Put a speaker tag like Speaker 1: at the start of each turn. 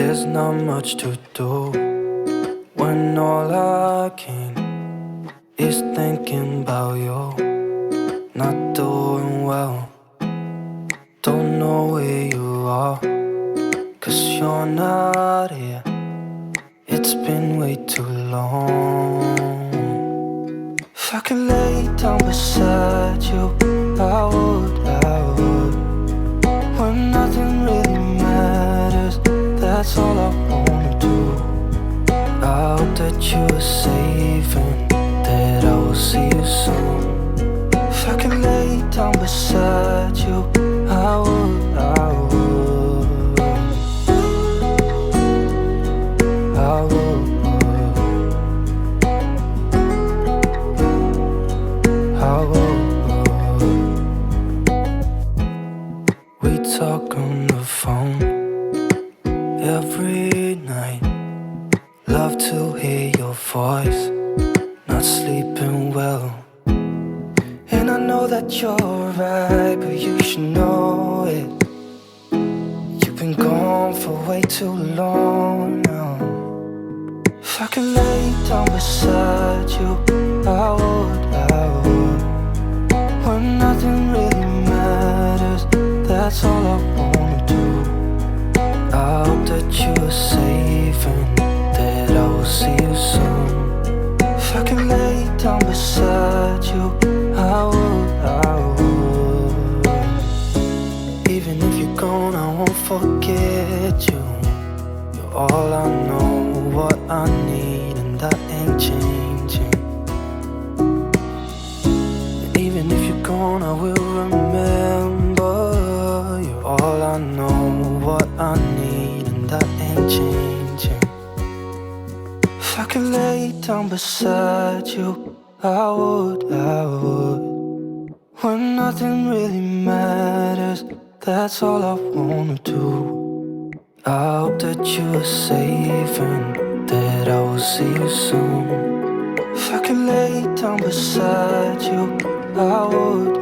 Speaker 1: There's not much to do when all I can is thinking about you. Not doing well, don't know where you are, 'cause you're not here. It's been way too long. If I could lay down beside you, I would. When nothing really matters, that's all I wanna do. I hope that you are safe and that I will see you soon. If I could lay down beside you, I would. I would. We talk on the phone every night. Love to hear your voice. Not sleeping well, and I know that you're right, but you should know it. You've been gone for way too long now. If I could lay down beside you, I would. When nothing really matters, that's all I wanna do. I hope that you are safe and that I will see you soon. If I could lay down beside you, I would. Even if you're gone, I won't forget you. You're all I know, what I need, and that ain't changing. And even if you're gone, I will remember. You're all I know, what I need, and that ain't changing. If I could lay down beside you, I would. When nothing really matters, that's all I wanna do. I hope that you are safe and that I will see you soon. If I could lay down beside you, I would.